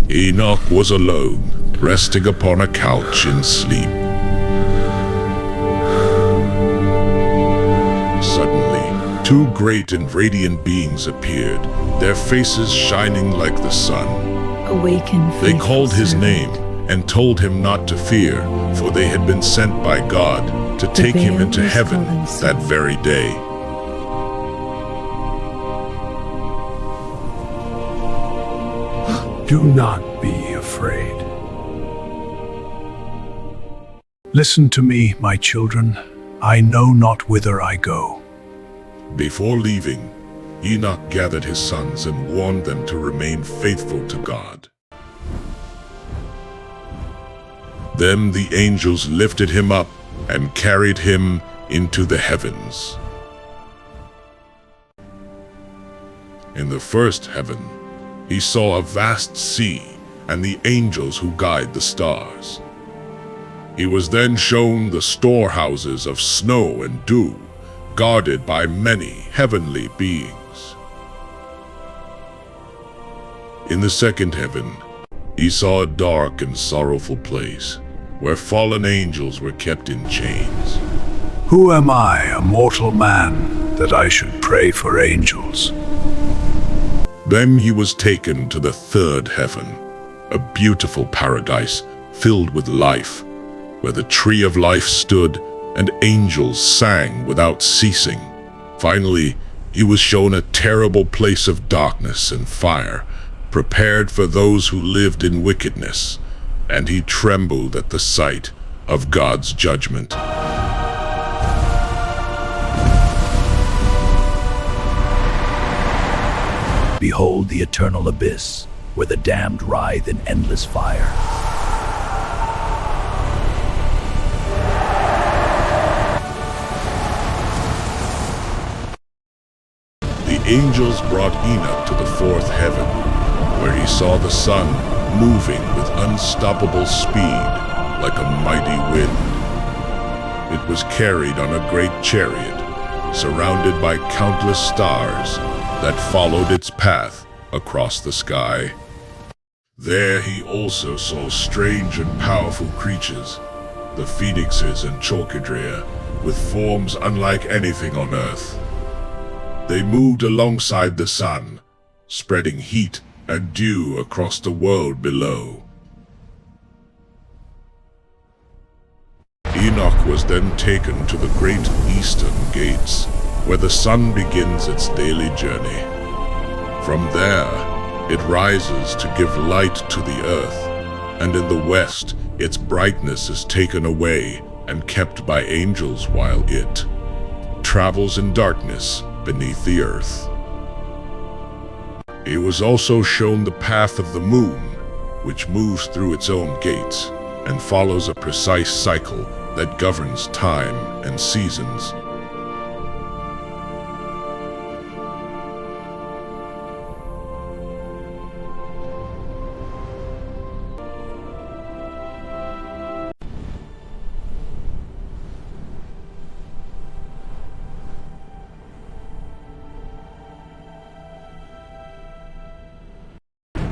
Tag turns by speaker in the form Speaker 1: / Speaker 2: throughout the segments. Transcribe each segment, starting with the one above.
Speaker 1: Enoch was alone, resting upon a couch in sleep. Suddenly, two great and radiant beings appeared, their faces shining like the sun.
Speaker 2: Awaken,
Speaker 1: They
Speaker 2: faithful
Speaker 1: called his
Speaker 2: servant.
Speaker 1: name and told him not to fear, for they had been sent by God to take him
Speaker 2: veil
Speaker 1: into
Speaker 2: was
Speaker 1: heaven
Speaker 2: fallen
Speaker 1: that
Speaker 2: soon.
Speaker 1: very day.
Speaker 3: Do not be afraid. Listen to me, my children. I know not whither I go.
Speaker 1: Before leaving, Enoch gathered his sons and warned them to remain faithful to God. Then the angels lifted him up and carried him into the heavens. In the first heaven, he saw a vast sea and the angels who guide the stars. He was then shown the storehouses of snow and dew, guarded by many heavenly beings. In the second heaven, he saw a dark and sorrowful place, where fallen angels were kept in chains.
Speaker 3: Who am I, a mortal man, that I should pray for angels?
Speaker 1: Then he was taken to the third heaven, a beautiful paradise filled with life, where the tree of life stood and angels sang without ceasing. Finally, he was shown a terrible place of darkness and fire, prepared for those who lived in wickedness, and he trembled at the sight of God's judgment.
Speaker 4: Behold the eternal abyss, where the damned writhe in endless fire.
Speaker 1: The angels brought Enoch to the fourth heaven, where he saw the sun moving with unstoppable speed like a mighty wind. It was carried on a great chariot, surrounded by countless stars that followed its path across the sky. There he also saw strange and powerful creatures, the phoenixes and chalkidria, with forms unlike anything on earth. They moved alongside the sun, spreading heat and dew across the world below. Enoch was then taken to the great eastern gates, where the sun begins its daily journey. From there, it rises to give light to the earth, and in the west, its brightness is taken away and kept by angels while it travels in darkness beneath the earth. He was also shown the path of the moon, which moves through its own gates and follows a precise cycle that governs time and seasons.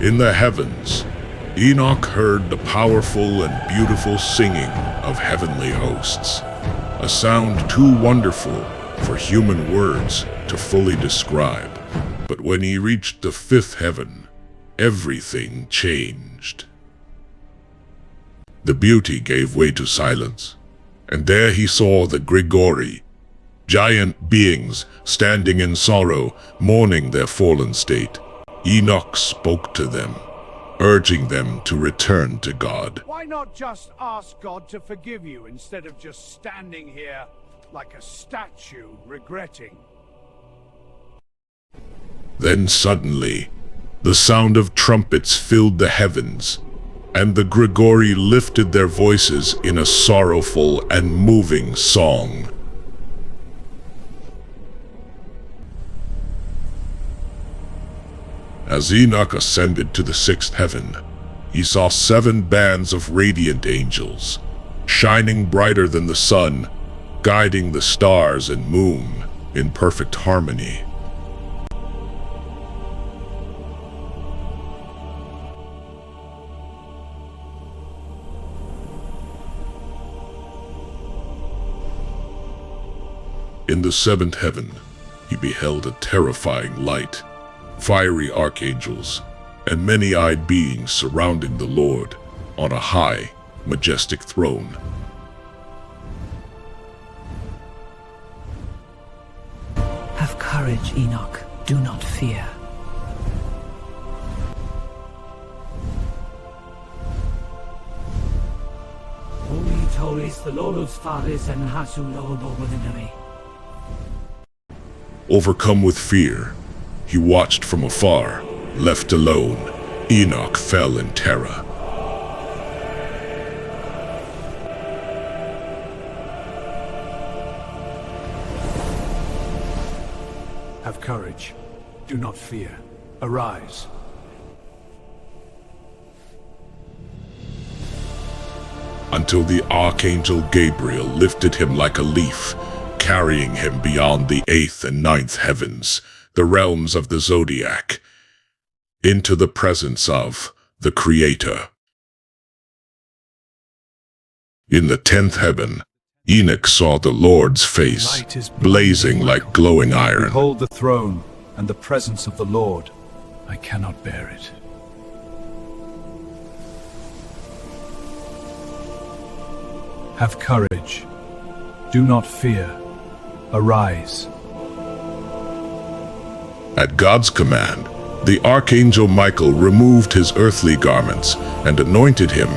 Speaker 1: In the heavens, Enoch heard the powerful and beautiful singing of heavenly hosts, a sound too wonderful for human words to fully describe. But when he reached the fifth heaven, everything changed. The beauty gave way to silence, and there he saw the Grigori, giant beings standing in sorrow, mourning their fallen state. Enoch spoke to them, urging them to return to God.
Speaker 5: Why not just ask God to forgive you instead of just standing here like a statue regretting?
Speaker 1: Then suddenly, the sound of trumpets filled the heavens, and the Grigori lifted their voices in a sorrowful and moving song. As Enoch ascended to the sixth heaven, he saw 7 bands of radiant angels, shining brighter than the sun, guiding the stars and moon in perfect harmony. In the seventh heaven, he beheld a terrifying light, fiery archangels, and many-eyed beings surrounding the Lord on a high, majestic throne.
Speaker 2: Have courage, Enoch. Do not fear. Holy Tolis, the Lord's fathers, and Hasu Lobo within.
Speaker 1: Overcome with fear, he watched from afar. Left alone, Enoch fell in terror.
Speaker 3: Have courage. Do not fear. Arise.
Speaker 1: Until the Archangel Gabriel lifted him like a leaf, carrying him beyond the 8th and 9th heavens, the realms of the Zodiac, into the presence of the Creator. In the 10th heaven, Enoch saw the Lord's face, blazing like glowing iron.
Speaker 3: Behold the throne and the presence of the Lord. I cannot bear it. Have courage. Do not fear. Arise.
Speaker 1: At God's command, the Archangel Michael removed his earthly garments and anointed him,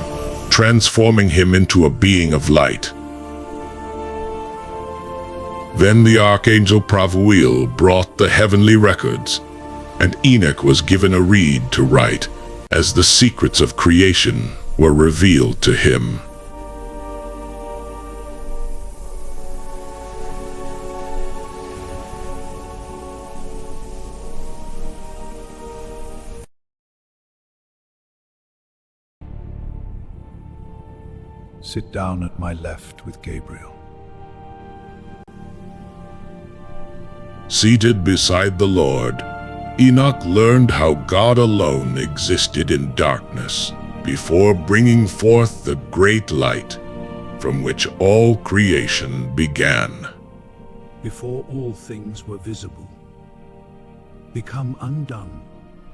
Speaker 1: transforming him into a being of light. Then the Archangel Pravuil brought the heavenly records, and Enoch was given a reed to write, as the secrets of creation were revealed to him.
Speaker 3: Sit down at my left with Gabriel.
Speaker 1: Seated beside the Lord, Enoch learned how God alone existed in darkness before bringing forth the great light from which all creation began.
Speaker 3: Before all things were visible, become undone,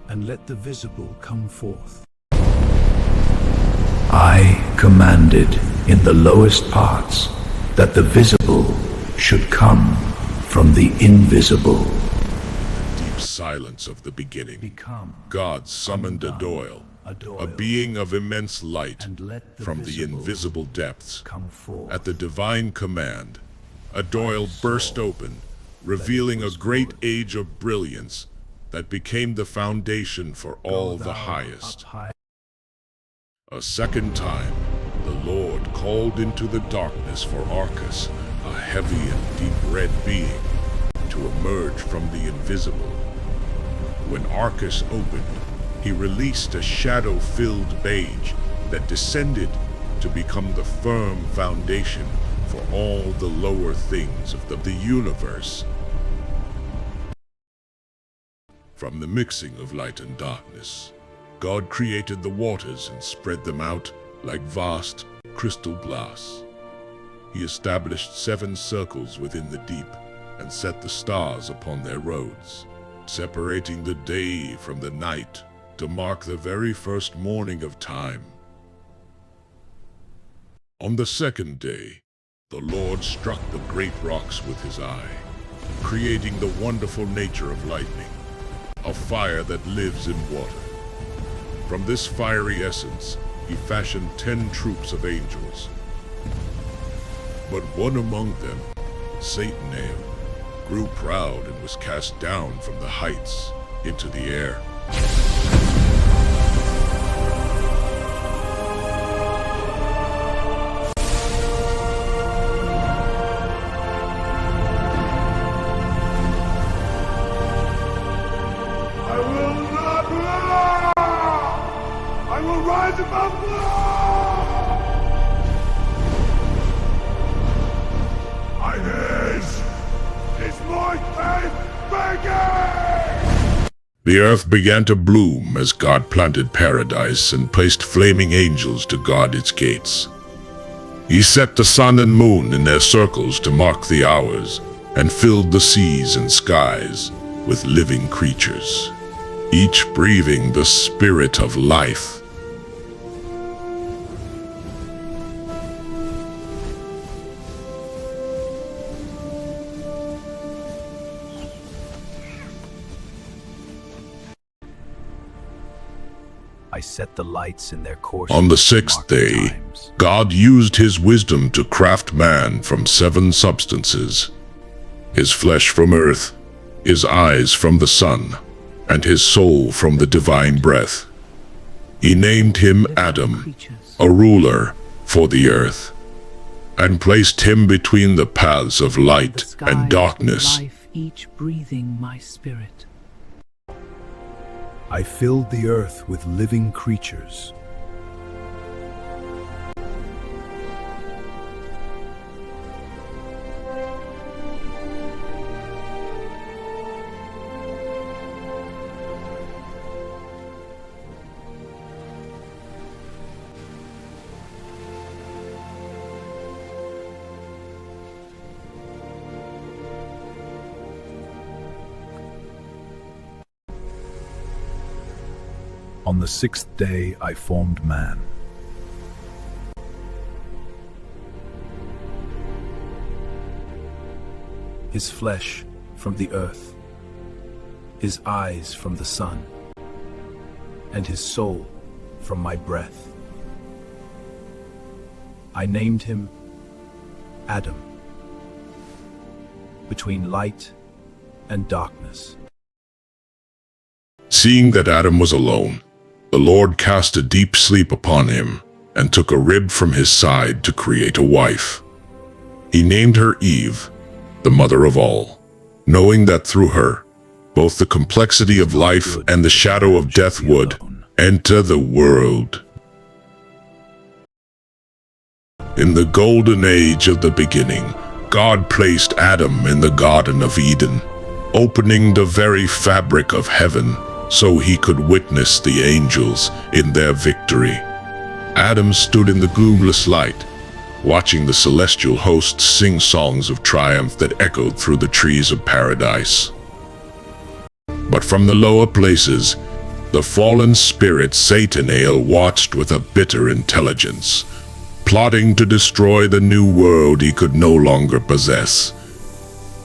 Speaker 3: and let the visible come forth.
Speaker 4: I commanded in the lowest parts that the visible should come from the invisible.
Speaker 1: Deep silence of the beginning,
Speaker 3: Become
Speaker 1: God summoned a Doyle, a being of immense light,
Speaker 3: and let the
Speaker 1: from the
Speaker 3: visible
Speaker 1: invisible depths.
Speaker 3: come forth.
Speaker 1: At the divine command, a Doyle burst open, revealing a great age of brilliance that became the foundation for all the highest. A second time, the Lord called into the darkness for Arcus, a heavy and deep red being, to emerge from the invisible. When Arcus opened, he released a shadow-filled beige that descended to become the firm foundation for all the lower things of the universe. From the mixing of light and darkness, God created the waters and spread them out like vast crystal glass. He established 7 circles within the deep and set the stars upon their roads, separating the day from the night to mark the very first morning of time. On the second day, the Lord struck the great rocks with his eye, creating the wonderful nature of lightning, a fire that lives in water. From this fiery essence, he fashioned 10 troops of angels. But one among them, Satan, grew proud and was cast down from the heights into the air.
Speaker 5: I will not lie! I will rise above law! Is my faith begging?
Speaker 1: The earth began to bloom as God planted paradise and placed flaming angels to guard its gates. He set the sun and moon in their circles to mark the hours, and filled the seas and skies with living creatures, each breathing the spirit of life.
Speaker 4: I set the lights in their course.
Speaker 1: On the sixth day, God used his wisdom to craft man from 7 substances: his flesh from earth, his eyes from the sun, and his soul from the divine breath. He named him Adam, a ruler for the earth, and placed him between the paths of light and darkness.
Speaker 2: Life, each breathing my spirit.
Speaker 3: I filled the earth with living creatures. On the 6th day I formed man. His flesh from the earth, his eyes from the sun, and his soul from my breath. I named him Adam, between light and darkness.
Speaker 1: Seeing that Adam was alone, the Lord cast a deep sleep upon him and took a rib from his side to create a wife. He named her Eve, the mother of all, knowing that through her, both the complexity of life and the shadow of death would enter the world. In the golden age of the beginning, God placed Adam in the Garden of Eden, opening the very fabric of heaven so he could witness the angels in their victory. Adam stood in the gloomless light, watching the celestial hosts sing songs of triumph that echoed through the trees of paradise. But from the lower places, the fallen spirit Satanael watched with a bitter intelligence, plotting to destroy the new world he could no longer possess.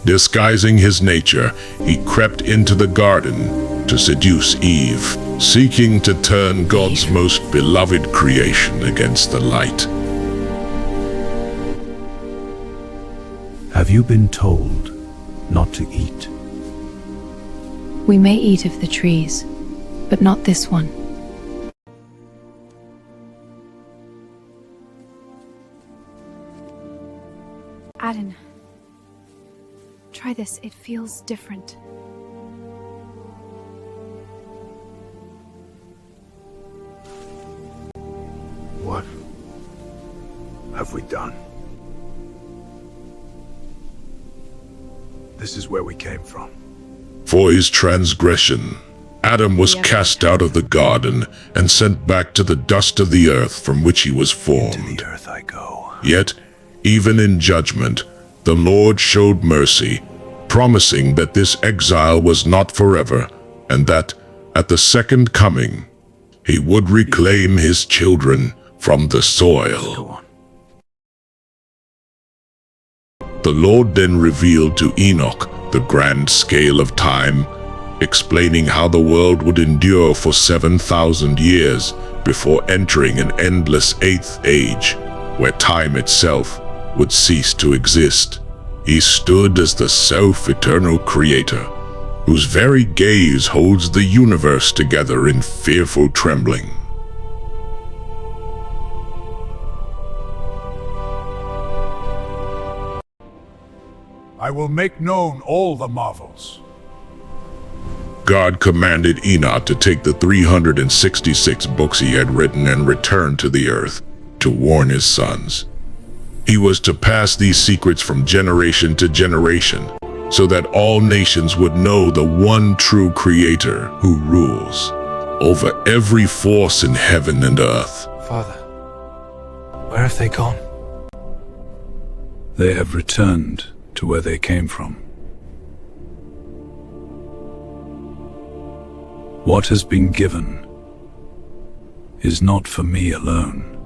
Speaker 1: Disguising his nature, he crept into the garden to seduce Eve, seeking to turn God's most beloved creation against the light.
Speaker 3: Have you been told not to eat?
Speaker 6: We may eat of the trees, but not this one. Adam, try this. It feels different.
Speaker 3: What have we done? This is where we came from.
Speaker 1: For his transgression, Adam was cast out of the garden and sent back to the dust of the earth from which he was formed.
Speaker 3: To the earth I go.
Speaker 1: Yet, even in judgment, the Lord showed mercy, promising that this exile was not forever, and that, at the second coming, he would reclaim his children from the soil.
Speaker 3: Go on.
Speaker 1: The Lord then revealed to Enoch the grand scale of time, explaining how the world would endure for 7,000 years before entering an endless 8th age, where time itself would cease to exist. He stood as the self-eternal creator, whose very gaze holds the universe together in fearful trembling.
Speaker 5: I will make known all the marvels.
Speaker 1: God commanded Enoch to take the 366 books he had written and return to the earth to warn his sons. He was to pass these secrets from generation to generation, so that all nations would know the one true Creator who rules over every force in heaven and earth.
Speaker 7: Father, where have they gone?
Speaker 3: They have returned to where they came from. What has been given is not for me alone.